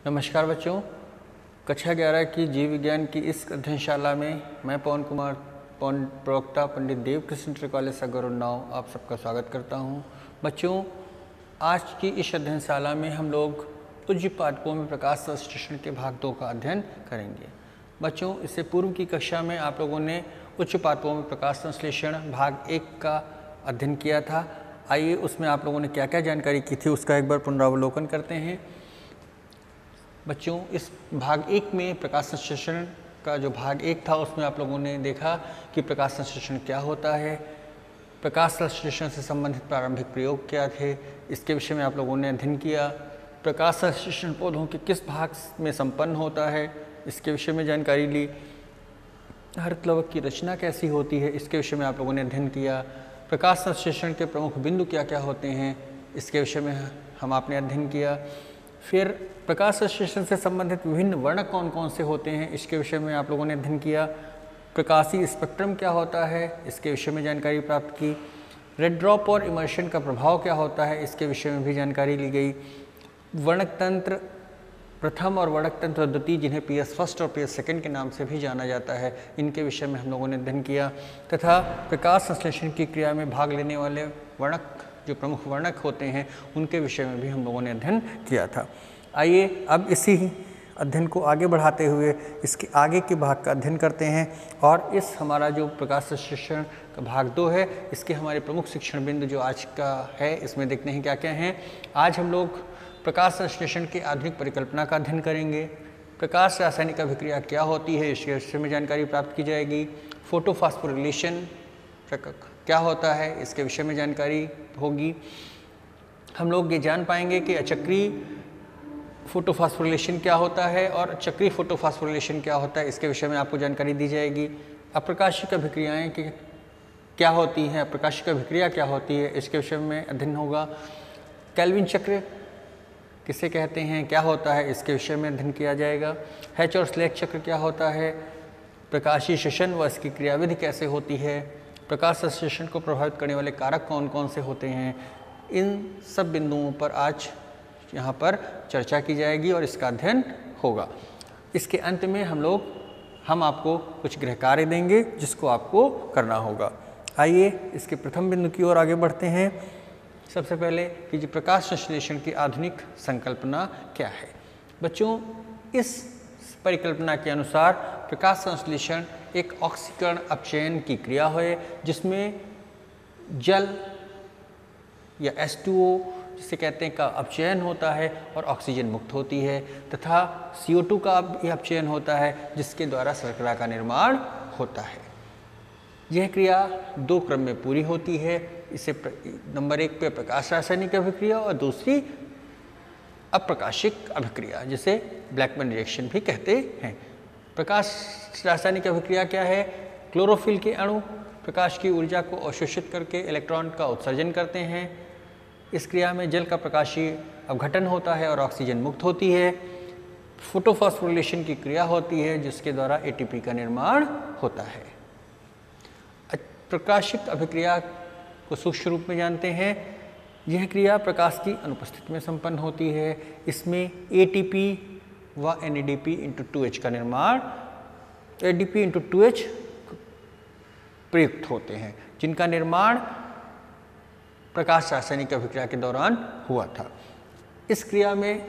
नमस्कार बच्चों, कक्षा 11 की जीव विज्ञान की इस अध्ययनशाला में मैं पवन कुमार प्रवक्ता पंडित देव कृष्ण त्रिकाले सागर उन्नाव आप सबका स्वागत करता हूं। बच्चों, आज की इस अध्ययनशाला में हम लोग उच्च पाठकों में प्रकाश संश्लेषण के भाग 2 का अध्ययन करेंगे। बच्चों, इससे पूर्व की कक्षा में आप लोगों ने उच्च पाठकों में प्रकाश संश्लेषण भाग 1 का अध्ययन किया था। आइए उसमें आप लोगों ने क्या क्या जानकारी की थी उसका एक बार पुनरावलोकन करते हैं। बच्चों, इस भाग 1 में प्रकाश संश्लेषण का जो भाग 1 था उसमें आप लोगों ने देखा कि प्रकाश संश्लेषण क्या होता है, प्रकाश संश्लेषण से संबंधित प्रारंभिक प्रयोग क्या थे, इसके विषय में आप लोगों ने अध्ययन किया। प्रकाश संश्लेषण पौधों के किस भाग में संपन्न होता है इसके विषय में जानकारी ली। हरितलवक की रचना कैसी होती है इसके विषय में आप लोगों ने अध्ययन किया। प्रकाश संश्लेषण के प्रमुख बिंदु क्या क्या होते हैं इसके विषय में हम आपने अध्ययन किया। फिर प्रकाश संश्लेषण से संबंधित विभिन्न वर्णक कौन कौन से होते हैं इसके विषय में आप लोगों ने अध्ययन किया। प्रकाशीय स्पेक्ट्रम क्या होता है इसके विषय में जानकारी प्राप्त की। रेड ड्रॉप और इमर्शन का प्रभाव क्या होता है इसके विषय में भी जानकारी ली गई। वर्णक तंत्र प्रथम और वर्णक तंत्र द्वितीय, जिन्हें पीएस फर्स्ट और पीएस सेकंड के नाम से भी जाना जाता है, इनके विषय में हम लोगों ने अध्ययन किया। तथा प्रकाश संश्लेषण की क्रिया में भाग लेने वाले वर्णक, जो प्रमुख वर्णक होते हैं, उनके विषय में भी हम लोगों ने अध्ययन किया था। आइए अब इसी अध्ययन को आगे बढ़ाते हुए इसके आगे के भाग का अध्ययन करते हैं। और इस हमारा जो प्रकाश संश्लेषण का भाग 2 है, इसके हमारे प्रमुख शिक्षण बिंदु जो आज का है इसमें देखते हैं क्या क्या हैं। आज हम लोग प्रकाश संश्लेषण की आधुनिक परिकल्पना का अध्ययन करेंगे। प्रकाश रासायनिक अभिक्रिया क्या होती है इसके विषय में जानकारी प्राप्त की जाएगी। फोटोफॉस्फोरिलेशन क्या होता है इसके विषय में जानकारी होगी। हम लोग ये जान पाएंगे कि अचक्रीय फोटोफॉस्फोरिलेशन क्या होता है और चक्रीय फोटोफॉस्फोरिलेशन क्या होता है, इसके विषय में आपको जानकारी दी जाएगी। अप्रकाशिक अभिक्रियाएं क्या होती हैं, अप्रकाशिक अभिक्रिया क्या होती है, इसके विषय में अध्ययन होगा। केल्विन चक्र किसे कहते हैं, क्या होता है, इसके विषय में अध्ययन किया जाएगा। हैच और स्लेक चक्र क्या होता है, प्रकाशीय श्वसन व इसकी क्रियाविधि कैसे होती है, प्रकाश संश्लेषण को प्रभावित करने वाले कारक कौन कौन से होते हैं, इन सब बिंदुओं पर आज यहाँ पर चर्चा की जाएगी और इसका अध्ययन होगा। इसके अंत में हम आपको कुछ गृह कार्य देंगे जिसको आपको करना होगा। आइए इसके प्रथम बिंदु की ओर आगे बढ़ते हैं। सबसे पहले कि जो प्रकाश संश्लेषण की आधुनिक संकल्पना क्या है। बच्चों, इस परिकल्पना के अनुसार प्रकाश संश्लेषण एक ऑक्सीकरण अपचयन की क्रिया है जिसमें जल या H2O जिसे कहते हैं का अपचयन होता है और ऑक्सीजन मुक्त होती है, तथा CO2 का अपचयन होता है जिसके द्वारा शर्करा का निर्माण होता है। यह क्रिया 2 क्रम में पूरी होती है। इसे नंबर 1 पे प्रकाश रासायनिक अभिक्रिया और दूसरी अप्रकाशिक अभिक्रिया जिसे ब्लैकमैन रिएक्शन भी कहते हैं। प्रकाश रासायनिक अभिक्रिया क्या है? क्लोरोफिल के अणु प्रकाश की ऊर्जा को अवशोषित करके इलेक्ट्रॉन का उत्सर्जन करते हैं। इस क्रिया में जल का प्रकाशीय अपघटन होता है और ऑक्सीजन मुक्त होती है। फोटोफॉस्फोरिलेशन की क्रिया होती है जिसके द्वारा एटीपी का निर्माण होता है। प्रकाशिक अभिक्रिया को सूक्ष्म रूप में जानते हैं। यह क्रिया प्रकाश की अनुपस्थिति में संपन्न होती है। इसमें एटीपी व NADP × 2H का निर्माण, ADP × 2H प्रयुक्त होते हैं जिनका निर्माण प्रकाश रासायनिक अभिक्रिया के दौरान हुआ था। इस क्रिया में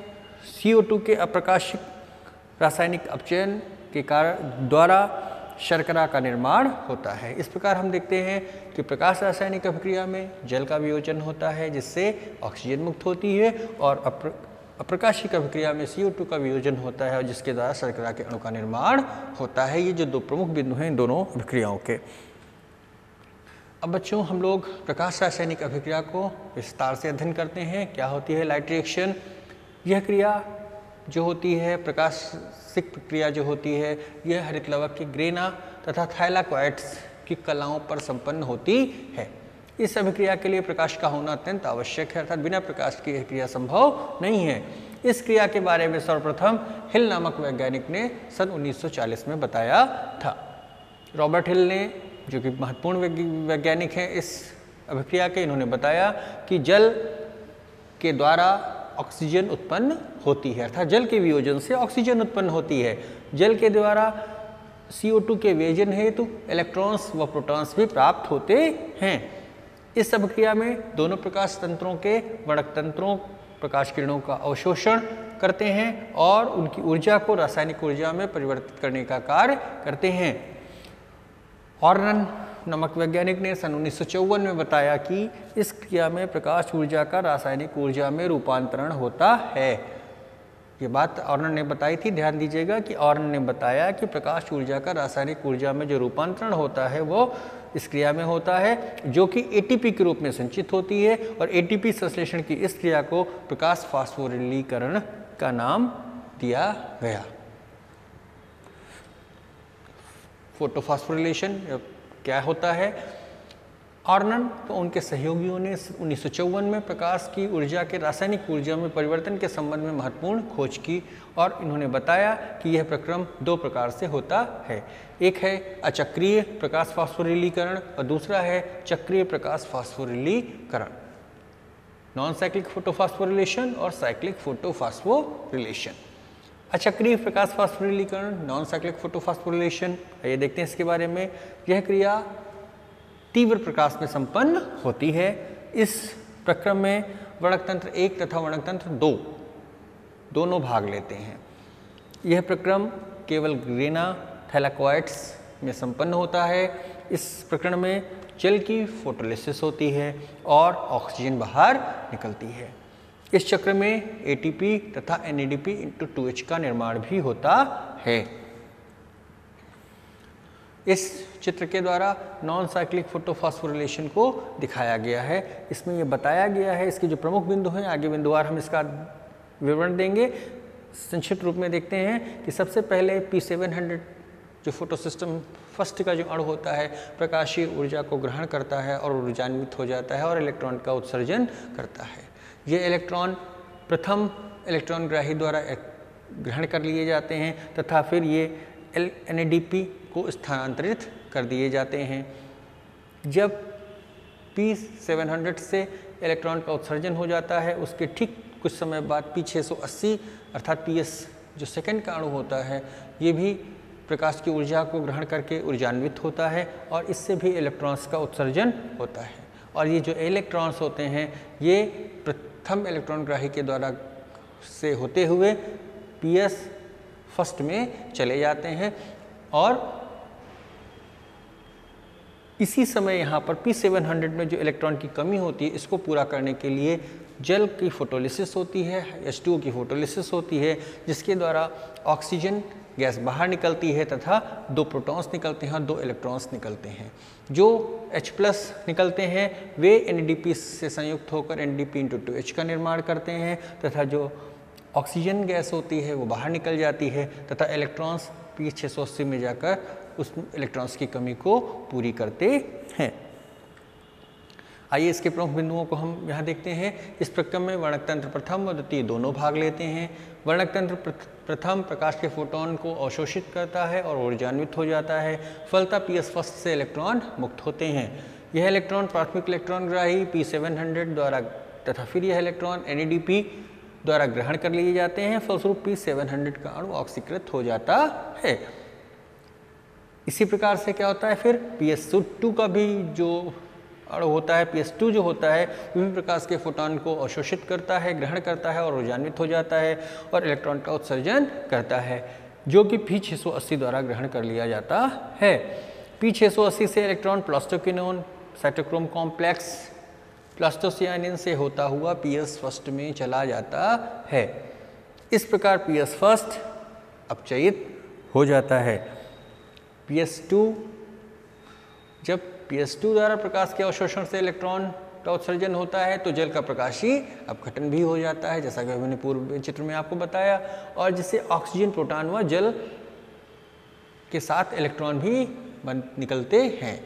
CO2 के अप्रकाशिक रासायनिक अपचयन के कारण द्वारा शर्करा का निर्माण होता है। इस प्रकार हम देखते हैं कि प्रकाश रासायनिक अभिक्रिया में जल का वियोजन होता है जिससे ऑक्सीजन मुक्त होती है और अप्रकाशिक अभिक्रिया में CO2 का वियोजन होता है और जिसके द्वारा शर्करा के अणु का निर्माण होता है। ये जो 2 प्रमुख बिंदु हैं इन दोनों अभिक्रियाओं के। अब बच्चों, हम लोग प्रकाश रासायनिक अभिक्रिया को विस्तार से अध्ययन करते हैं। क्या होती है लाइट रिएक्शन? यह क्रिया जो होती है, प्रकाशिक प्रक्रिया जो होती है, यह हरितलवक की ग्रेना तथा थाइलाकोइड्स की कलाओं पर संपन्न होती है। इस अभिक्रिया के लिए प्रकाश का होना अत्यंत आवश्यक है, अर्थात बिना प्रकाश की यह क्रिया संभव नहीं है। इस क्रिया के बारे में सर्वप्रथम हिल नामक वैज्ञानिक ने सन 1940 में बताया था। रॉबर्ट हिल ने, जो कि महत्वपूर्ण वैज्ञानिक हैं इस अभिक्रिया के, इन्होंने बताया कि जल के द्वारा ऑक्सीजन उत्पन्न होती है, अर्थात जल के वियोजन से ऑक्सीजन उत्पन्न होती है। जल के द्वारा CO2 के वियोजन हेतु इलेक्ट्रॉन्स व प्रोटॉन्स भी प्राप्त होते हैं। इस अभिक्रिया में दोनों प्रकाश तंत्रों के वर्णक तंत्रों प्रकाश किरणों का अवशोषण करते हैं और उनकी ऊर्जा को रासायनिक ऊर्जा में परिवर्तित करने का कार्य करते हैं। हॉर्नन नामक वैज्ञानिक ने सन 1954 में बताया कि इस क्रिया में प्रकाश ऊर्जा का रासायनिक ऊर्जा में रूपांतरण होता है। ये बात हॉर्नन ने बताई थी, ध्यान दीजिएगा कि हॉर्नन ने बताया कि प्रकाश ऊर्जा का रासायनिक ऊर्जा में जो रूपांतरण होता है वो इस क्रिया में होता है, जो कि ATP के रूप में संचित होती है और ATP संश्लेषण की इस क्रिया को प्रकाश फास्फोरिलीकरण का नाम दिया गया। फोटोफॉस्फोरिलेशन क्या होता है? हॉर्नन व उनके सहयोगियों ने 1954 में प्रकाश की ऊर्जा के रासायनिक ऊर्जा में परिवर्तन के संबंध में महत्वपूर्ण खोज की और इन्होंने बताया कि यह प्रक्रम दो प्रकार से होता है। एक है अचक्रीय प्रकाश फास्फोरिलीकरण और दूसरा है चक्रीय प्रकाश फास्फोरिलीकरण, नॉन साइक्लिक फोटोफॉस्फोरिलेशन और साइक्लिक फोटोफॉस्फोरिलेशन। अचक्रीय प्रकाश फास्फोरिलीकरण, नॉन साइक्लिक फोटोफॉस्फोरिलेशन, ये देखते हैं इसके बारे में। यह क्रिया तीव्र प्रकाश में संपन्न होती है। इस प्रक्रम में वर्णक तंत्र 1 तथा वर्णक तंत्र 2 दोनों भाग लेते हैं। यह प्रक्रम केवल ग्रेना थैलाकोइड्स में संपन्न होता है। इस प्रकरण में जल की फोटोलिसिस होती है और ऑक्सीजन बाहर निकलती है। इस चक्र में ATP तथा NADP/2H का निर्माण भी होता है। इस चित्र के द्वारा नॉन साइक्लिक फोटोफॉस्फोरिलेशन को दिखाया गया है। इसमें यह बताया गया है, इसके जो प्रमुख बिंदु हैं, आगे बिंदुवार हम इसका विवरण देंगे। संक्षिप्त रूप में देखते हैं कि सबसे पहले P700 जो फोटोसिस्टम फर्स्ट का जो अणु होता है, प्रकाशीय ऊर्जा को ग्रहण करता है और ऊर्जान्वित हो जाता है और इलेक्ट्रॉन का उत्सर्जन करता है। ये इलेक्ट्रॉन प्रथम इलेक्ट्रॉन ग्राही द्वारा ग्रहण कर लिए जाते हैं तथा फिर ये NADP को स्थानांतरित कर दिए जाते हैं। जब P700 से इलेक्ट्रॉन का उत्सर्जन हो जाता है, उसके ठीक कुछ समय बाद P680 अर्थात PS जो सेकंड का अणु होता है, ये भी प्रकाश की ऊर्जा को ग्रहण करके ऊर्जान्वित होता है और इससे भी इलेक्ट्रॉन्स का उत्सर्जन होता है। और ये जो इलेक्ट्रॉन्स होते हैं, ये प्रथम इलेक्ट्रॉन ग्राही के द्वारा से होते हुए PS फर्स्ट में चले जाते हैं और इसी समय यहाँ पर P700 में जो इलेक्ट्रॉन की कमी होती है, इसको पूरा करने के लिए जल की फोटोलिसिस होती है, H2O की फोटोलिसिस होती है, जिसके द्वारा ऑक्सीजन गैस बाहर निकलती है तथा 2 प्रोटॉन्स निकलते हैं और 2 इलेक्ट्रॉन्स निकलते हैं। जो H+ निकलते हैं वे NADP से संयुक्त होकर NADP/2H का निर्माण करते हैं तथा जो ऑक्सीजन गैस होती है वो बाहर निकल जाती है तथा इलेक्ट्रॉन्स P680 में जाकर उस इलेक्ट्रॉन्स की कमी को पूरी करते हैं। आइए इसके प्रमुख बिंदुओं को हम यहाँ देखते हैं। इस प्रक्रम में वर्णक तंत्र प्रथम और द्वितीय दोनों भाग लेते हैं। वर्णक तंत्र प्रथम प्रकाश के फोटोन को अवशोषित करता है और ऊर्जान्वित हो जाता है। फलतः PS फर्स्ट से इलेक्ट्रॉन मुक्त होते हैं। यह इलेक्ट्रॉन प्राथमिक इलेक्ट्रॉन ग्राही P700 द्वारा तथा फिर यह इलेक्ट्रॉन NADP द्वारा ग्रहण कर लिए जाते हैं। फलस्वरूप P700 का अणु ऑक्सीकृत हो जाता है। इसी प्रकार से क्या होता है, फिर PS2 का भी जो अणु होता है, PS2 जो होता है, विभिन्न प्रकार के फोटोन को अवशोषित करता है, ग्रहण करता है और ऊर्जान्वित हो जाता है और इलेक्ट्रॉन का उत्सर्जन करता है, जो कि P680 द्वारा ग्रहण कर लिया जाता है। P680 से इलेक्ट्रॉन प्लास्टोक्विनोन साइटोक्रोम कॉम्प्लेक्स प्लास्टोसियानिन से होता हुआ PS फर्स्ट में चला जाता है। इस प्रकार PS फर्स्ट अपचयित हो जाता है। PS2 जब PS2 द्वारा प्रकाश के अवशोषण से इलेक्ट्रॉन का उत्सर्जन होता है तो जल का प्रकाशीय अपघटन भी हो जाता है, जैसा कि मैंने पूर्व चित्र में आपको बताया, और जिससे ऑक्सीजन, प्रोटॉन व जल के साथ इलेक्ट्रॉन भी निकलते हैं।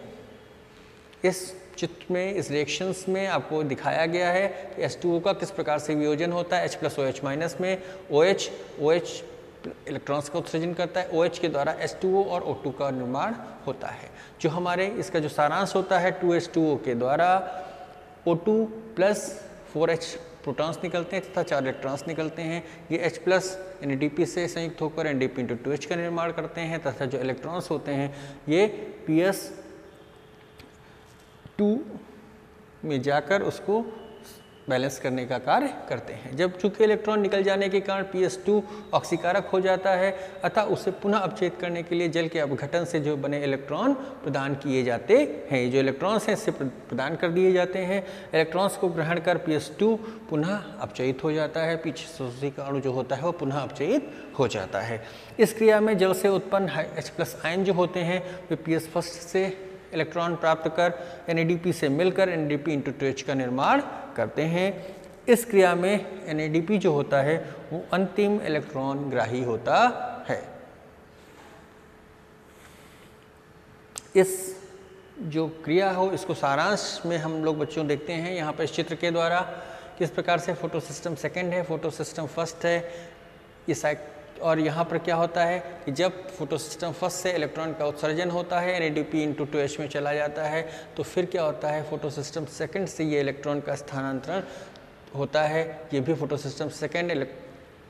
इस चित्र में, इस रिएक्शंस में आपको दिखाया गया है कि H2O का किस प्रकार से वियोजन होता है। H+OH- में OH इलेक्ट्रॉन्स का उत्सर्जन करता है, OH के द्वारा H2O और O2 का निर्माण होता है। जो हमारे इसका जो सारांश होता है 2H2O के द्वारा O2 + 4H प्रोटॉन्स निकलते हैं तथा 4 इलेक्ट्रॉन्स निकलते हैं। ये H+ NADP से संयुक्त होकर NADP × 2H का निर्माण करते हैं तथा जो इलेक्ट्रॉन्स होते हैं ये PS2 में जाकर उसको बैलेंस करने का कार्य करते हैं। जब चूंकि इलेक्ट्रॉन निकल जाने के कारण PS2 ऑक्सीकारक हो जाता है अतः उसे पुनः अपचयित करने के लिए जल के अपघटन से जो बने इलेक्ट्रॉन प्रदान किए जाते हैं। जो इलेक्ट्रॉन्स हैं इससे प्रदान कर दिए जाते हैं। इलेक्ट्रॉन्स को ग्रहण कर PS2 पुनः अपचयित हो जाता है। पीछे सोडियम का अणु जो होता है वो पुनः अपचयित हो जाता है। इस क्रिया में जल से उत्पन्न H+ आयन जो होते हैं वे PS1 से इलेक्ट्रॉन प्राप्त कर NADP से मिलकर NADP × 2H का निर्माण करते हैं। इस क्रिया में NADP जो होता है वो अंतिम इलेक्ट्रॉन ग्राही होता है। इस जो क्रिया हो इसको सारांश में हम लोग बच्चों देखते हैं यहाँ पर इस चित्र के द्वारा किस प्रकार से फोटो सिस्टम सेकेंड है, फोटो सिस्टम फर्स्ट है। ये और यहाँ पर क्या होता है कि जब फोटो सिस्टम फर्स्ट से इलेक्ट्रॉन का उत्सर्जन होता है NADP × 2H में चला जाता है तो फिर क्या होता है फोटो सिस्टम सेकेंड से ये इलेक्ट्रॉन का स्थानांतरण होता है। ये भी फोटो सिस्टम सेकेंड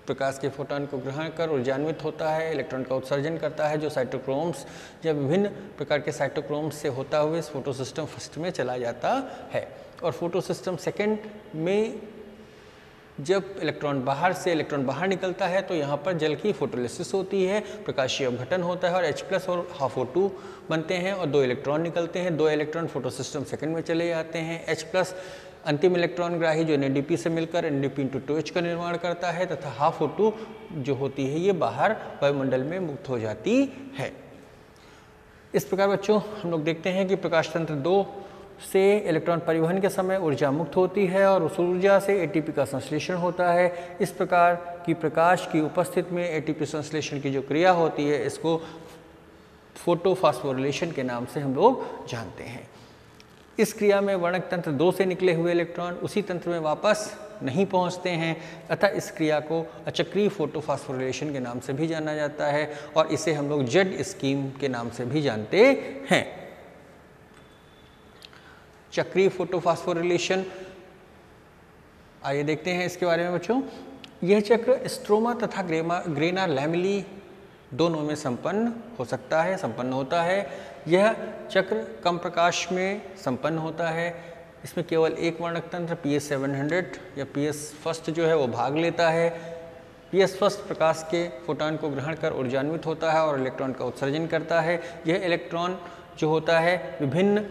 प्रकाश के फोटोन को ग्रहण कर ऊर्जान्वित होता है, इलेक्ट्रॉन का उत्सर्जन करता है जो साइटोक्रोम्स या विभिन्न प्रकार के साइटोक्रोम्स से होता हुआ इस फोटो सिस्टम फर्स्ट में चला जाता है। और फोटो सिस्टम सेकेंड में जब इलेक्ट्रॉन बाहर निकलता है तो यहाँ पर जल की फोटोलिसिस होती है, प्रकाशीय अपघटन होता है और H+ और ½ बनते हैं और 2 इलेक्ट्रॉन निकलते हैं। 2 इलेक्ट्रॉन फोटो सिस्टम सेकेंड में चले जाते हैं। H+ अंतिम इलेक्ट्रॉन ग्राही जो NADP से मिलकर NADP × 2H का निर्माण करता है तथा ½ जो होती है ये बाहर वायुमंडल में मुक्त हो जाती है। इस प्रकार बच्चों हम लोग देखते हैं कि प्रकाश तंत्र 2 से इलेक्ट्रॉन परिवहन के समय ऊर्जा मुक्त होती है और उस ऊर्जा से ATP का संश्लेषण होता है। इस प्रकार की प्रकाश की उपस्थिति में ATP संश्लेषण की जो क्रिया होती है इसको फोटोफॉस्फोरिलेशन के नाम से हम लोग जानते हैं। इस क्रिया में वर्णक तंत्र 2 से निकले हुए इलेक्ट्रॉन उसी तंत्र में वापस नहीं पहुंचते हैं अतः इस क्रिया को अचक्रीय फोटोफॉस्फोरिलेशन के नाम से भी जाना जाता है और इसे हम लोग जेड स्कीम के नाम से भी जानते हैं। चक्रीय फोटोफॉस्फोरिलेशन, आइए देखते हैं इसके बारे में बच्चों। यह चक्र स्ट्रोमा तथा ग्रेना लैमेली दोनों में संपन्न होता है। यह चक्र कम प्रकाश में संपन्न होता है। इसमें केवल एक वर्णक तंत्र PS700 या PS1 जो है वो भाग लेता है। PS1 प्रकाश के फोटोन को ग्रहण कर ऊर्जान्वित होता है और इलेक्ट्रॉन का उत्सर्जन करता है। यह इलेक्ट्रॉन जो होता है विभिन्न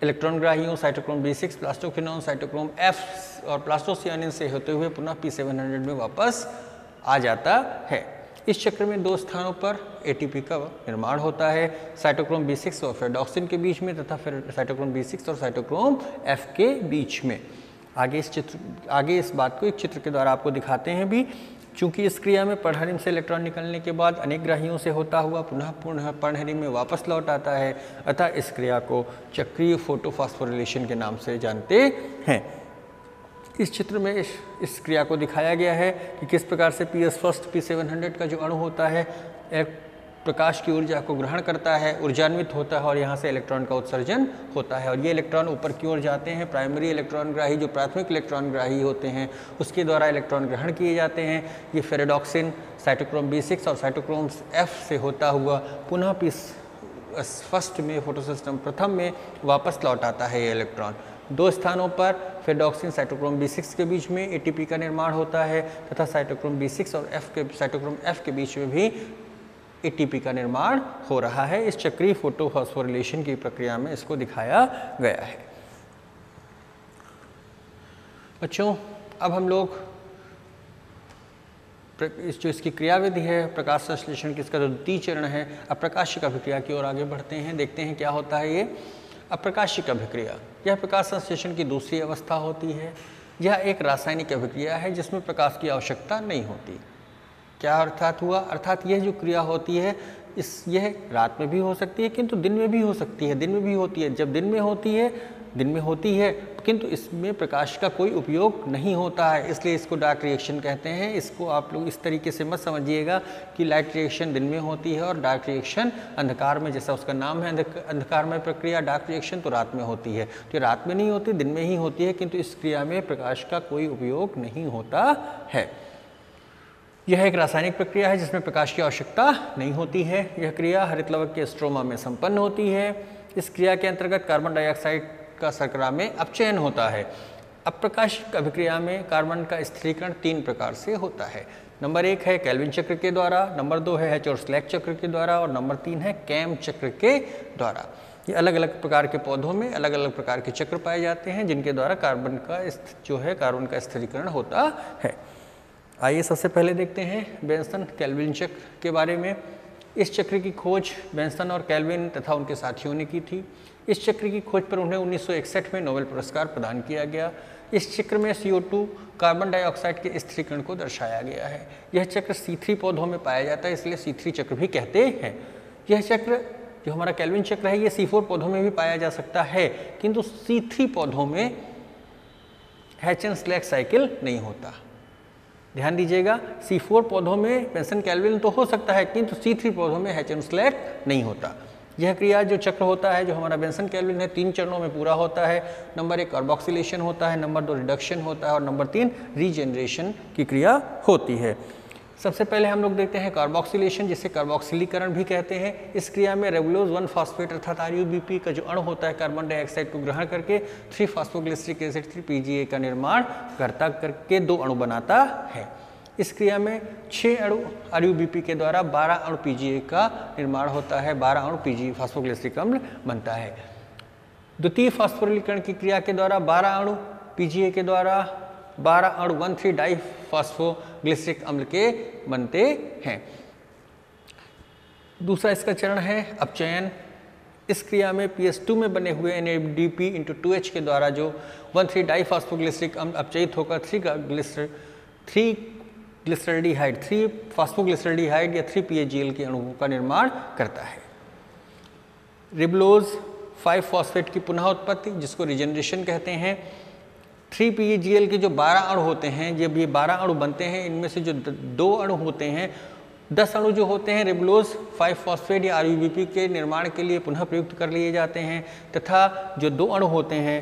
इलेक्ट्रॉन ग्राहियों cytochrome B6, plastoquinone, cytochrome F और प्लास्टोसियानिन से होते हुए पुनः P700 में वापस आ जाता है। इस चक्र में 2 स्थानों पर ATP का निर्माण होता है, साइटोक्रोम B6 और फेरडॉक्सिन के बीच में तथा फिर साइटोक्रोम B6 और साइटोक्रोम F के बीच में। आगे इस बात को एक चित्र के द्वारा आपको दिखाते हैं भी। चूंकि इस क्रिया में पर्णहरिम से इलेक्ट्रॉन निकलने के बाद अनेक ग्राहियों से होता हुआ पुनः पर्णहरिम में वापस लौट आता है अतः इस क्रिया को चक्रीय फोटोफॉस्फोरिलेशन के नाम से जानते हैं। इस चित्र में इस क्रिया को दिखाया गया है कि किस प्रकार से PS1 P700 का जो अणु होता है प्रकाश की ऊर्जा को ग्रहण करता है, ऊर्जान्वित होता है और यहाँ से इलेक्ट्रॉन का उत्सर्जन होता है और ये इलेक्ट्रॉन ऊपर की ओर जाते हैं। प्राइमरी इलेक्ट्रॉन ग्राही जो प्राथमिक इलेक्ट्रॉन ग्राही होते हैं उसके द्वारा इलेक्ट्रॉन ग्रहण किए जाते हैं। ये फेरेडॉक्सिन, साइटोक्रोम B6 और साइटोक्रोम F से होता हुआ पुनः P1 में फोटोसिस्टम प्रथम में वापस लौट आता है। ये इलेक्ट्रॉन 2 स्थानों पर फेरेडॉक्सिन साइटोक्रोम B6 के बीच में ATP का निर्माण होता है तथा साइटोक्रोम B6 और साइटोक्रोम F के बीच में भी ATP का निर्माण हो रहा है। इस चक्रीय फोटोफॉस्फोरिलेशन की प्रक्रिया में इसको दिखाया गया है। बच्चों अब हम लोग जो इसकी क्रियाविधि है प्रकाश संश्लेषण की, इसका जो द्वितीय चरण है अप्रकाशिक अभिक्रिया की ओर आगे बढ़ते हैं। देखते हैं क्या होता है ये अप्रकाशिक अभिक्रिया। यह प्रकाश संश्लेषण की दूसरी अवस्था होती है। यह एक रासायनिक अभिक्रिया है जिसमें प्रकाश की आवश्यकता नहीं होती। क्या अर्थात हुआ? अर्थात यह जो क्रिया होती है यह रात में भी हो सकती है किंतु दिन में भी हो सकती है। दिन में भी होती है। जब दिन में होती है किंतु इसमें प्रकाश का कोई उपयोग नहीं होता है, इसलिए इसको डार्क रिएक्शन कहते हैं। इसको आप लोग इस तरीके से मत समझिएगा कि लाइट रिएक्शन दिन में होती है और डार्क रिएक्शन अंधकार में, जैसा उसका नाम है अंधकारमय प्रक्रिया डार्क रिएक्शन, तो रात में होती है। तो रात में नहीं होती, दिन में ही होती है, किंतु इस क्रिया में प्रकाश का कोई उपयोग नहीं होता है। यह एक रासायनिक प्रक्रिया है जिसमें प्रकाश की आवश्यकता नहीं होती है। यह क्रिया हरित लवक के स्ट्रोमा में संपन्न होती है। इस क्रिया के अंतर्गत कार्बन डाइऑक्साइड का शर्करा में अपचयन होता है। अप्रकाशिक अभिक्रिया में कार्बन का स्थिरीकरण 3 प्रकार से होता है। नंबर 1 है केल्विन चक्र के द्वारा, नंबर 2 है हैच और स्लैक चक्र के द्वारा और नंबर 3 है कैम चक्र के द्वारा। ये अलग अलग प्रकार के पौधों में अलग अलग प्रकार के चक्र पाए जाते हैं जिनके द्वारा कार्बन का स्थिरीकरण होता है। आइए सबसे पहले देखते हैं बेंसन केल्विन चक्र के बारे में। इस चक्र की खोज बेंसन और केल्विन तथा उनके साथियों ने की थी। इस चक्र की खोज पर उन्हें 1961 में नोबेल पुरस्कार प्रदान किया गया। इस चक्र में CO2 कार्बन डाइऑक्साइड के स्थिरीकरण को दर्शाया गया है। यह चक्र C3 पौधों में पाया जाता है, इसलिए C3 चक्र भी कहते हैं। यह चक्र जो हमारा केल्विन चक्र है ये C4 पौधों में भी पाया जा सकता है, किंतु C3 पौधों में हैच एंड स्लैक साइकिल नहीं होता। ध्यान दीजिएगा, C4 पौधों में बेंसन केल्विन तो हो सकता है, किंतु C3 पौधों में हैच एंड स्लैक नहीं होता। यह क्रिया जो चक्र होता है, जो हमारा बेंसन केल्विन है, 3 चरणों में पूरा होता है। नंबर 1 कार्बोक्सिलेशन होता है, नंबर 2 रिडक्शन होता है और नंबर 3 रीजनरेशन की क्रिया होती है। सबसे पहले हम लोग देखते हैं कार्बोक्सिलेशन, जिसे कार्बोक्सिलीकरण भी कहते हैं। इस क्रिया में रेबुलोज 1 फॉस्फेट अर्थात RuBP का जो अणु होता है कार्बन डाइऑक्साइड को ग्रहण करके 3 फास्फोग्लिसरिक एसिड 3 PGA का निर्माण करके 2 अणु बनाता है। इस क्रिया में 6 अणु RuBP के द्वारा 12 अणु PGA का निर्माण होता है, 12 अणु PGA फास्फोग्लिसरिक अम्ल बनता है। द्वितीय फास्फोरिलीकरण की क्रिया के द्वारा 12 अणु PGA के द्वारा 12 अणु 1,3 डाइफॉस्फोग्लिसरिक अम्ल के बनते हैं। दूसरा इसका चरण है अपचयन। इस क्रिया में PS2 में बने हुए NADP × 2H के द्वारा जो 1,3 डाइफॉस्फोग्लिसरिक अम्ल अपचयित होकर 3 ग्लिसरल्डिहाइड 3 फास्फोग्लिसरल्डिहाइड या 3 PAGL के अणुओं का निर्माण करता है। रिबलोज 5 फॉस्फेट की पुनः उत्पत्ति, जिसको रिजनरेशन कहते हैं। 3 PAGL के जो 12 अणु होते हैं, जब ये 12 अणु बनते हैं, इनमें से जो 2 अणु होते हैं, 10 अणु जो होते हैं रिबलोज 5 फॉस्फेट या RuBP के निर्माण के लिए पुनः प्रयुक्त कर लिए जाते हैं, तथा जो 2 अणु होते हैं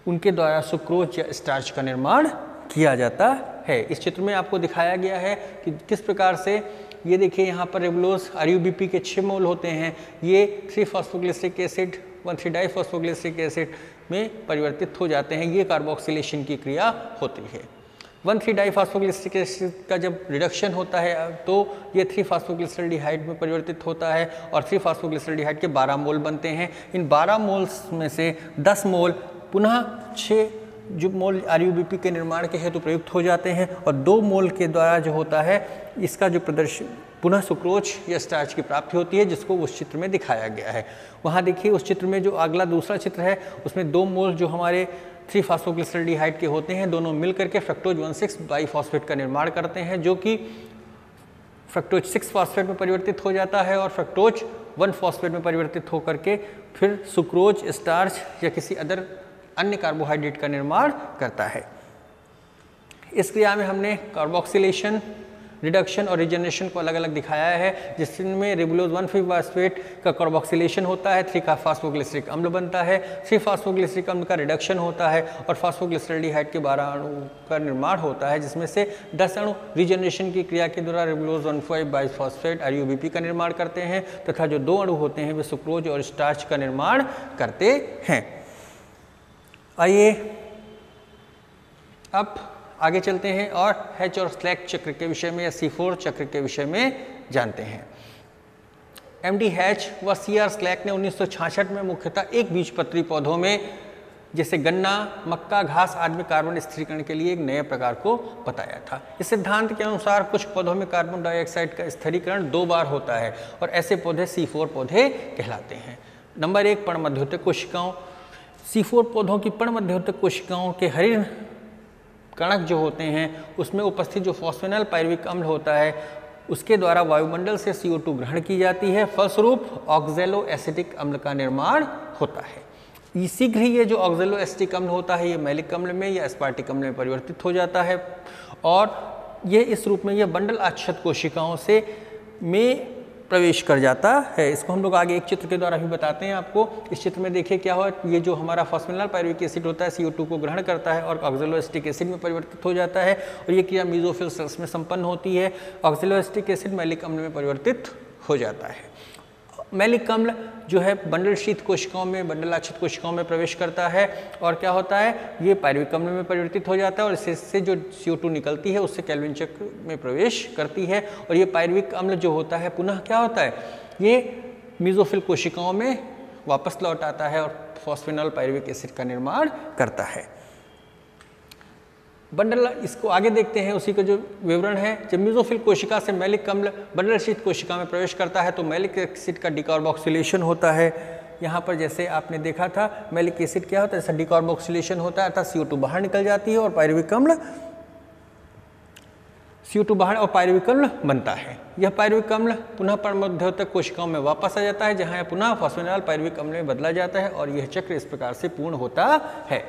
उनके द्वारा सुक्रोज या स्टार्च का निर्माण किया जाता है। इस चित्र में आपको दिखाया गया है कि किस प्रकार से, ये देखिए यहाँ पर रिबलोज RuBP के 6 मोल होते हैं, ये 3 फास्फोग्लिसरिक एसिड 1,3 डाइफॉस्फोग्लिसरिक एसिड में परिवर्तित हो जाते हैं। ये कार्बोक्सिलेशन की क्रिया होती है। 1,3 डाइफॉस्फोग्लिसरिक एसिड का जब रिडक्शन होता है तो ये 3 फास्फोग्लिसरल्डिहाइड में परिवर्तित होता है और 3 फास्फोग्लिसरल्डिहाइड के 12 मोल बनते हैं। इन 12 मोल्स में से 10 मोल पुनः 6 जो मोल RuBP के निर्माण के हेतु प्रयुक्त हो जाते हैं और 2 मोल के द्वारा जो होता है इसका जो प्रदर्शन पुनः सुक्रोज या स्टार्च की प्राप्ति होती है, जिसको उस चित्र में दिखाया गया है। वहाँ देखिए उस चित्र में जो अगला दूसरा चित्र है उसमें 2 मोल जो हमारे 3 फास्फोग्लिसरल्डिहाइड के होते हैं, दोनों मिल करके फ्रक्टोज 1,6 बाईफॉस्फेट का निर्माण करते हैं, जो कि फ्रक्टोज 6 फॉस्फेट में परिवर्तित हो जाता है और फ्रक्टोज 1 फॉस्फेट में परिवर्तित होकर के फिर सुक्रोज, स्टार्च या किसी अन्य कार्बोहाइड्रेट का निर्माण करता है। इस क्रिया में हमने कार्बोक्सिलेशन, रिडक्शन और रिजनरेशन को अलग अलग दिखाया है, जिसमें रिबुलोज 1,5 फॉस्फेट का कार्बोक्सिलेशन होता है, 3 का फास्फोग्लिसरिक अम्ल बनता है, 3 फास्फोग्लिसरिक अम्ल का रिडक्शन होता है और फास्फोग्लिसरल्डिहाइड के 12 अणु का निर्माण होता है, जिसमें से 10 अणु रिजनरेशन की क्रिया के द्वारा रिबुलोज 1,5 बाईफॉस्फेट RuBP का निर्माण करते हैं, तथा जो 2 अणु होते हैं वे सुक्रोज और स्टार्च का निर्माण करते हैं। आइए अब आगे चलते हैं और हैच और स्लैक चक्र के विषय में या C4 चक्र के विषय में जानते हैं। MD हैच व CR स्लैक ने 1966 में मुख्यतः एक बीजपत्री पौधों में जैसे गन्ना, मक्का, घास आदि में कार्बन स्थिरीकरण के लिए एक नए प्रकार को बताया था। इस सिद्धांत के अनुसार कुछ पौधों में कार्बन डाइऑक्साइड का स्थिरीकरण 2 बार होता है और ऐसे पौधे C4 पौधे कहलाते हैं। नंबर 1 पर्णमध्योतक कोशिकाओं। C4 पौधों की पर्णमध्योतक कोशिकाओं के हरित कणक जो होते हैं उसमें उपस्थित जो फॉस्फेनल पायरुविक अम्ल होता है उसके द्वारा वायुमंडल से CO2 ग्रहण की जाती है, फलस्वरूप ऑक्जेलो एसिटिक अम्ल का निर्माण होता है। शीघ्र ही ये जो ऑक्जेलो एसिटिक अम्ल होता है ये मैलिक अम्ल में या एस्पार्टिक अम्ल में परिवर्तित हो जाता है और ये इस रूप में यह बंडल आच्छादित कोशिकाओं से में प्रवेश कर जाता है। इसको हम लोग आगे एक चित्र के द्वारा भी बताते हैं आपको। इस चित्र में देखिए क्या हुआ, ये जो हमारा फॉस्फेनॉल पायरुविक एसिड होता है CO2 को ग्रहण करता है और ऑक्जेलो एसिटिक एसिड में परिवर्तित हो जाता है और ये क्रिया मेसोफिल सेल्स में संपन्न होती है। ऑक्जेलो एसिटिक एसिड मैलिक अम्ल में परिवर्तित हो जाता है। मैलिक अम्ल जो है बंडल शीत कोशिकाओं में, बंडल आच्छादित कोशिकाओं में प्रवेश करता है और क्या होता है, ये पायरुविक अम्ल में परिवर्तित हो जाता है और इससे जो CO2 निकलती है उससे केल्विन चक्र में प्रवेश करती है और ये पायरुविक अम्ल जो होता है पुनः क्या होता है, ये मेसोफिल कोशिकाओं में वापस लौट आता है और फॉस्फेनॉल पायरुविक एसिड का निर्माण करता है। बंडल, इसको आगे देखते हैं, उसी का जो विवरण है। जब मेसोफिल कोशिका से मैलिक अम्ल बंडल शीत कोशिका में प्रवेश करता है तो मैलिक एसिड का डिकार्बोक्सिलेशन होता है। यहाँ पर जैसे आपने देखा था मैलिक एसिड क्या होता है, जैसा डिकार्बोक्सिलेशन होता है अर्थात CO2 बाहर निकल जाती है और पायरुविक अम्ल CO2 बाहर और पायरुविक अम्ल बनता है। यह पायरुविक अम्ल पुनः परमध्योतक कोशिकाओं में वापस आ जाता है जहाँ यह पुनः फॉस्फेनॉल पायरुविक अम्ल में बदला जाता है और यह चक्र इस प्रकार से पूर्ण होता है।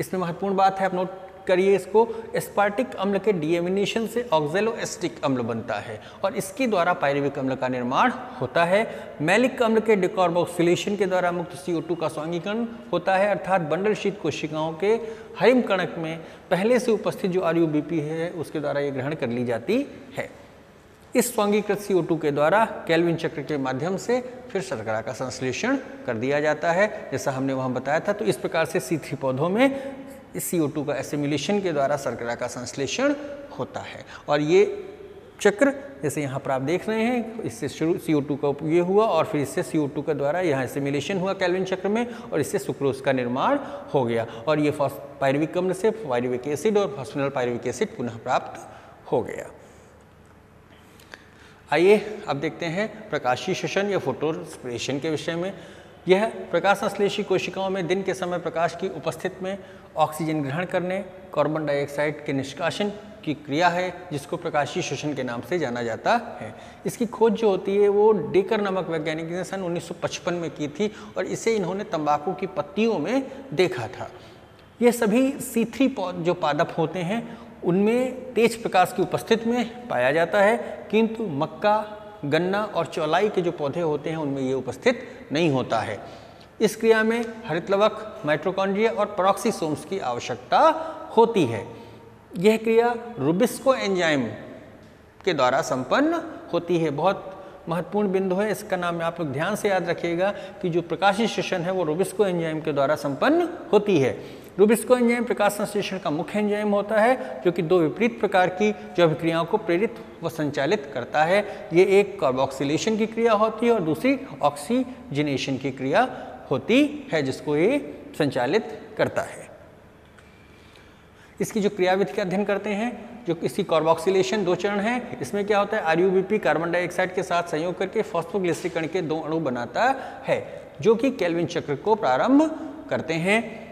इसमें महत्वपूर्ण बात है, आप नोट करिए इसको, एस्पार्टिक अम्ल के डीएमिनेशन से ऑक्जेलो एसिटिक अम्ल बनता है और इसके द्वारा पायरुविक अम्ल का निर्माण होता है। मैलिक अम्ल के डिकार्बोक्सिलेशन के द्वारा मुक्त CO2 का स्वांगीकरण होता है अर्थात बंडल शीत कोशिकाओं के हरिम कणक में पहले से उपस्थित जो RUBP है उसके द्वारा ये ग्रहण कर ली जाती है। इस स्वांगीकृत CO2 के द्वारा केल्विन चक्र के माध्यम से फिर शर्करा का संश्लेषण कर दिया जाता है, जैसा हमने वहाँ बताया था। तो इस प्रकार से C3 पौधों में इस CO2 का एसिमिलेशन के द्वारा शर्करा का संश्लेषण होता है और ये चक्र जैसे यहाँ पर आप देख रहे हैं, इससे शुरू CO2 का ये हुआ और फिर इससे CO2 के द्वारा यहाँ एसिमिलेशन हुआ केल्विन चक्र में और इससे सुक्रोज का निर्माण हो गया और ये पायरुविक अम्ल से पायरुविक एसिड और फॉस्फेनॉल पायरुविक एसिड पुनः प्राप्त हो गया। आइए अब देखते हैं प्रकाशीय श्वसन या फोटोरेस्पिरेशन के विषय में। यह प्रकाश संश्लेषी कोशिकाओं में दिन के समय प्रकाश की उपस्थिति में ऑक्सीजन ग्रहण करने, कार्बन डाइऑक्साइड के निष्कासन की क्रिया है जिसको प्रकाशीय श्वसन के नाम से जाना जाता है। इसकी खोज जो होती है वो डेकर नामक वैज्ञानिक ने सन 1955 में की थी और इसे इन्होंने तंबाकू की पत्तियों में देखा था। ये सभी C3 जो पादप होते हैं उनमें तेज प्रकाश की उपस्थिति में पाया जाता है, किंतु मक्का, गन्ना और चौलाई के जो पौधे होते हैं उनमें ये उपस्थित नहीं होता है। इस क्रिया में हरितलवक, माइटोकॉन्ड्रिया और पेरोक्सीसोम्स की आवश्यकता होती है। यह क्रिया रुबिस्को एंजाइम के द्वारा संपन्न होती है। बहुत महत्वपूर्ण बिंदु है, इसका नाम आप लोग ध्यान से याद रखिएगा कि जो प्रकाशीय श्वसन है वो रुबिस्को एंजाइम के द्वारा संपन्न होती है। रुबिस्को एंजाइम प्रकाश संश्लेषण का मुख्य एंजाइम होता है जो कि दो विपरीत प्रकार की जो अभिक्रियाओं को प्रेरित व संचालित करता है। ये एक कार्बोक्सिलेशन की क्रिया होती है और दूसरी ऑक्सीजनेशन की क्रिया होती है जिसको ये संचालित करता है। इसकी जो क्रियाविधि का अध्ययन करते हैं, जो इसकी कार्बोक्सिलेशन 2 चरण है। इसमें क्या होता है, RUBP कार्बन डाइऑक्साइड के साथ संयोग करके फॉस्फोग्लिसरिक कण के 2 अणु बनाता है जो कि केल्विन चक्र को प्रारंभ करते हैं।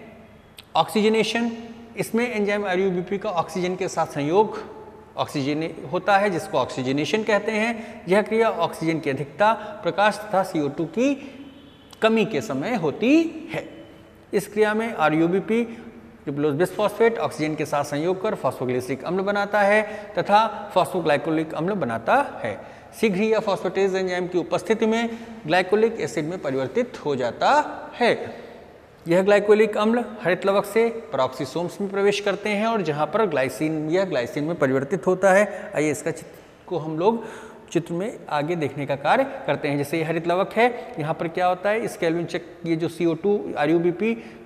ऑक्सीजनेशन, इसमें एंजाइम RUBP का ऑक्सीजन के साथ संयोग ऑक्सीजन होता है जिसको ऑक्सीजनेशन कहते हैं। यह क्रिया ऑक्सीजन की अधिकता, प्रकाश तथा CO2 की कमी के समय होती है। इस क्रिया में RUBP रिबोलोज बिसफॉस्फेट ऑक्सीजन के साथ संयोग कर फॉस्फोग्लिसरिक अम्ल बनाता है तथा फॉस्फोग्लाइकोलिक अम्ल बनाता है। शीघ्र ही यह फॉस्फेटेज एंजाइम की उपस्थिति में ग्लाइकोलिक एसिड में परिवर्तित हो जाता है। यह ग्लाइकोलिक अम्ल हरितलवक से पेरोक्सीसोम्स में प्रवेश करते हैं और जहां पर ग्लाइसिन में परिवर्तित होता है। आइए इसका चित्र को हम लोग चित्र में आगे देखने का कार्य करते हैं। जैसे ये हरितलवक है, यहाँ पर क्या होता है, इस केल्विन चक्र ये जो CO2 RUBP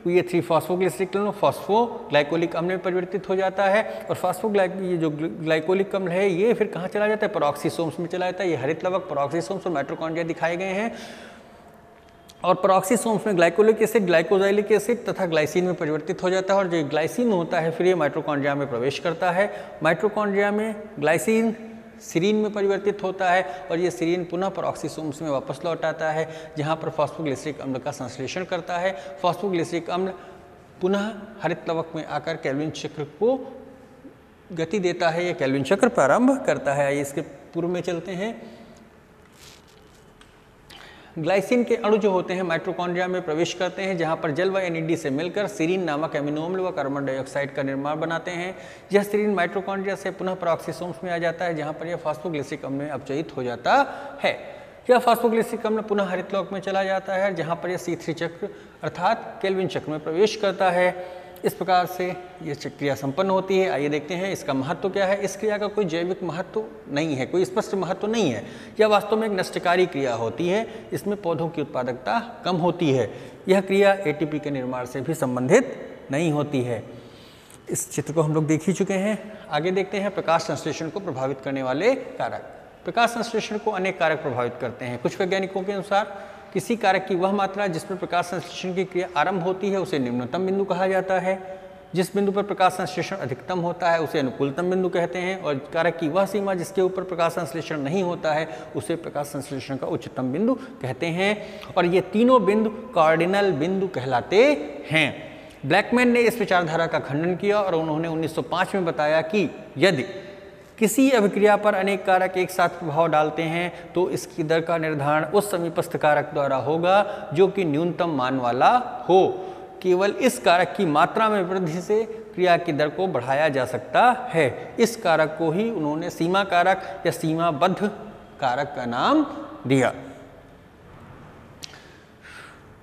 ये 3-फॉस्फोग्लिसरिक फॉस्फोग्लाइकोलिक अम्ल में परिवर्तित हो जाता है और ये जो ग्लाइकोलिक अम्ल है ये फिर कहाँ चला जाता है, पेरोक्सीसोम्स में चला जाता है। ये हरितलवक पेरोक्सीसोम्स और माइटोकॉन्ड्रिया दिखाए गए हैं और पेरोक्सीसोम्स में ग्लाइकोलिक एसिड, ग्लाइकोजाइलिक एसिड तथा ग्लाइसिन में परिवर्तित हो जाता है और जो ग्लाइसिन होता है फिर ये माइटोकॉन्ड्रिया में प्रवेश करता है। माइटोकॉन्ड्रिया में ग्लाइसिन सीरीन में परिवर्तित होता है और ये सीरीन पुनः पेरोक्सीसोम्स में वापस लौट आता है जहाँ पर फॉस्फोग्लिसरिक अम्ल का संश्लेषण करता है। फॉस्फोग्लिसरिक अम्ल पुनः हरितलवक में आकर केल्विन चक्र को गति देता है, ये केल्विन चक्र प्रारंभ करता है। इसके पूर्व में चलते हैं। ग्लाइसिन के अणु जो होते हैं माइटोकॉन्ड्रिया में प्रवेश करते हैं, जहां पर जल व NAD से मिलकर सीरीन नामक एमिनो अम्ल व कार्बन डाइऑक्साइड का निर्माण बनाते हैं। यह सीरीन माइटोकॉन्ड्रिया से पुनः पेरोक्सिसोम्स में आ जाता है, जहां पर यह फॉस्फोग्लिसरिक अम्ल में अपचयित हो जाता है। यह फॉस्फोग्लिसरिक अम्ल पुनः हरित लौह में चला जाता है, जहां पर यह C3 चक्र अर्थात केल्विन चक्र में प्रवेश करता है। इस प्रकार से यह क्रिया संपन्न होती है। आइए देखते हैं इसका महत्व क्या है। इस क्रिया का कोई जैविक महत्व नहीं है, कोई स्पष्ट महत्व नहीं है। यह वास्तव में एक नष्टकारी क्रिया होती है। इसमें पौधों की उत्पादकता कम होती है। यह क्रिया ATP के निर्माण से भी संबंधित नहीं होती है। इस चित्र को हम लोग देख ही चुके हैं। आगे देखते हैं प्रकाश संश्लेषण को प्रभावित करने वाले कारक। प्रकाश संश्लेषण को अनेक कारक प्रभावित करते हैं। कुछ वैज्ञानिकों के अनुसार किसी कारक की वह मात्रा जिसमें प्रकाश संश्लेषण की क्रिया आरंभ होती है उसे निम्नतम बिंदु कहा जाता है। जिस बिंदु पर प्रकाश संश्लेषण अधिकतम होता है उसे अनुकूलतम बिंदु कहते हैं, और कारक की वह सीमा जिसके ऊपर प्रकाश संश्लेषण नहीं होता है उसे प्रकाश संश्लेषण का उच्चतम बिंदु कहते हैं। और ये तीनों बिंदु कार्डिनल बिंदु कहलाते हैं। ब्लैकमैन ने इस विचारधारा का खंडन किया और उन्होंने 1905 में बताया कि यदि किसी अभिक्रिया पर अनेक कारक एक साथ प्रभाव डालते हैं तो इसकी दर का निर्धारण उस समीपस्थ कारक द्वारा होगा जो कि न्यूनतम मान वाला हो। केवल इस कारक की मात्रा में वृद्धि से क्रिया की दर को बढ़ाया जा सकता है। इस कारक को ही उन्होंने सीमा कारक या सीमाबद्ध कारक का नाम दिया।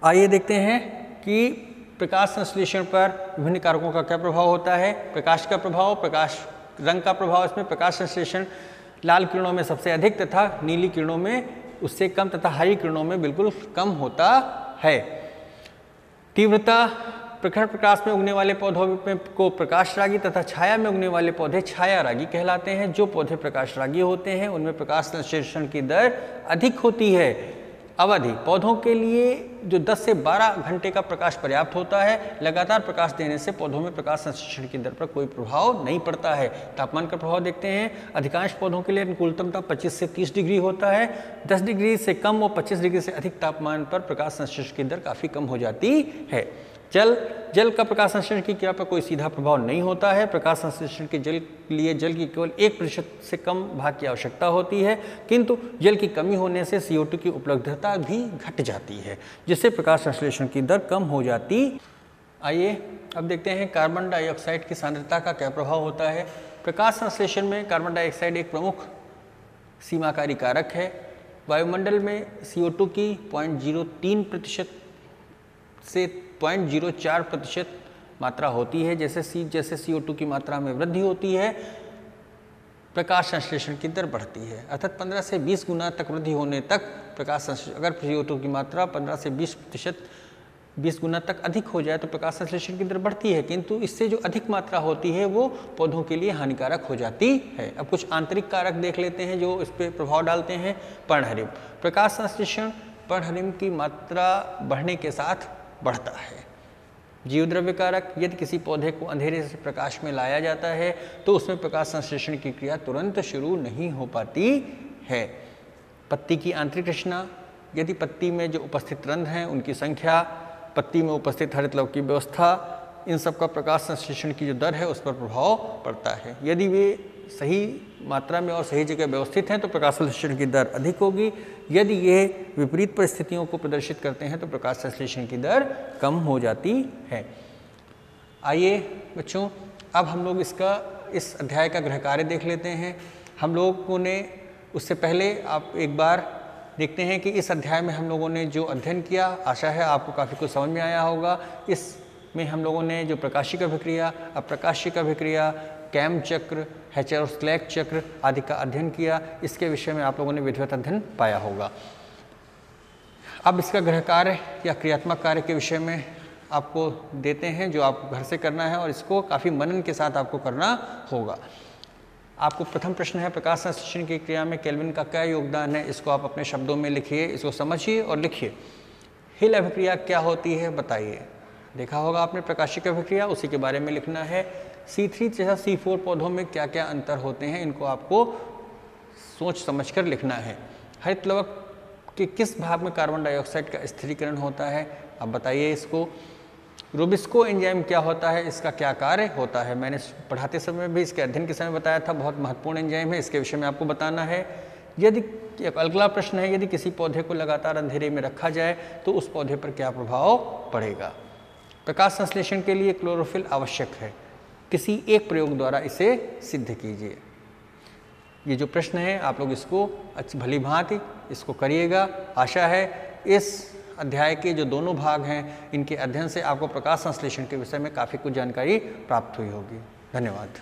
आइए देखते हैं कि प्रकाश संश्लेषण पर विभिन्न कारकों का क्या प्रभाव होता है। प्रकाश का प्रभाव, प्रकाश रंग का प्रभाव। इसमें प्रकाश संश्लेषण लाल किरणों में सबसे अधिक तथा नीली किरणों में उससे कम तथा हरी किरणों में बिल्कुल कम होता है। तीव्रता, प्रखर प्रकाश में उगने वाले पौधों को प्रकाशरागी तथा छाया में उगने वाले पौधे छायारागी कहलाते हैं। जो पौधे प्रकाशरागी होते हैं उनमें प्रकाश संश्लेषण की दर अधिक होती है। अवधि, पौधों के लिए जो 10 से 12 घंटे का प्रकाश पर्याप्त होता है। लगातार प्रकाश देने से पौधों में प्रकाश संश्लेषण की दर पर कोई प्रभाव नहीं पड़ता है। तापमान का प्रभाव देखते हैं। अधिकांश पौधों के लिए अनुकूलतम ताप 25 से 30 डिग्री होता है। 10 डिग्री से कम और 25 डिग्री से अधिक तापमान पर प्रकाश संश्लेषण की दर काफ़ी कम हो जाती है। जल का प्रकाश संश्लेषण की क्रिया पर कोई सीधा प्रभाव नहीं होता है। प्रकाश संश्लेषण के लिए जल की केवल 1% से कम भाग की आवश्यकता होती है, किंतु जल की कमी होने से CO2 की उपलब्धता भी घट जाती है, जिससे प्रकाश संश्लेषण की दर कम हो जाती। आइए अब देखते हैं कार्बन डाइऑक्साइड की सांद्रता का क्या प्रभाव होता है। प्रकाश संश्लेषण में कार्बन डाइऑक्साइड एक प्रमुख सीमाकारी कारक है। वायुमंडल में CO2 की 0.03% से 0.04% मात्रा होती है। जैसे CO2 की मात्रा में वृद्धि होती है प्रकाश संश्लेषण की दर बढ़ती है, अर्थात 15 से 20 गुना तक वृद्धि होने तक प्रकाश संश्लेषण, अगर CO2 की मात्रा 15 से 20 गुना तक अधिक हो जाए तो प्रकाश संश्लेषण की दर बढ़ती है, किंतु इससे जो अधिक मात्रा होती है वो पौधों के लिए हानिकारक हो जाती है। अब कुछ आंतरिक कारक देख लेते हैं जो इस पर प्रभाव डालते हैं। पर्णहरिम, प्रकाश संश्लेषण पर्णहरिम की मात्रा बढ़ने के साथ बढ़ता है। जीवद्रव्य कारक, यदि किसी पौधे को अंधेरे से प्रकाश में लाया जाता है तो उसमें प्रकाश संश्लेषण की क्रिया तुरंत शुरू नहीं हो पाती है। पत्ती की आंतरिक रचना, यदि पत्ती में जो उपस्थित रंध्र हैं उनकी संख्या, पत्ती में उपस्थित हरित लौह की व्यवस्था, इन सब का प्रकाश संश्लेषण की जो दर है उस पर प्रभाव पड़ता है। यदि वे सही मात्रा में और सही जगह व्यवस्थित हैं तो प्रकाश संश्लेषण की दर अधिक होगी। यदि ये विपरीत परिस्थितियों को प्रदर्शित करते हैं तो प्रकाश संश्लेषण की दर कम हो जाती है। आइए बच्चों, अब हम लोग इस अध्याय का गृह कार्य देख लेते हैं। हम लोगों ने उससे पहले आप एक बार देखते हैं कि इस अध्याय में हम लोगों ने जो अध्ययन किया, आशा है आपको काफ़ी कुछ समझ में आया होगा। इसमें हम लोगों ने जो प्रकाशिक अभिक्रिया, अप्रकाशिक अभिक्रिया, कैम चक्र, हेटेरोस्क्लेक चक्र आदि का अध्ययन किया। इसके विषय में आप लोगों ने विधिवत अध्ययन पाया होगा। अब इसका गृह कार्य या क्रियात्मक कार्य के विषय में आपको देते हैं जो आपको घर से करना है और इसको काफ़ी मनन के साथ आपको करना होगा। आपको प्रथम प्रश्न है, प्रकाश संश्लेषण की क्रिया में केल्विन का क्या योगदान है। इसको आप अपने शब्दों में लिखिए, इसको समझिए और लिखिए। हिल अभिक्रिया क्या होती है बताइए। देखा होगा आपने प्रकाशिक अभिक्रिया, उसी के बारे में लिखना है। C3 तथा C4 पौधों में क्या क्या अंतर होते हैं, इनको आपको सोच समझकर लिखना है। हरित लवक के किस भाग में कार्बन डाइऑक्साइड का स्थिरीकरण होता है, अब बताइए इसको। रूबिस्को एंजाइम क्या होता है, इसका क्या कार्य होता है। मैंने पढ़ाते समय भी इसके अध्ययन के समय बताया था, बहुत महत्वपूर्ण एंजाइम है, इसके विषय में आपको बताना है। यदि अगला प्रश्न है, यदि किसी पौधे को लगातार अंधेरे में रखा जाए तो उस पौधे पर क्या प्रभाव पड़ेगा? प्रकाश संश्लेषण के लिए क्लोरोफिल आवश्यक है, किसी एक प्रयोग द्वारा इसे सिद्ध कीजिए। ये जो प्रश्न है आप लोग इसको भली भांति इसको करिएगा। आशा है इस अध्याय के जो दोनों भाग हैं इनके अध्ययन से आपको प्रकाश संश्लेषण के विषय में काफ़ी कुछ जानकारी प्राप्त हुई होगी। धन्यवाद।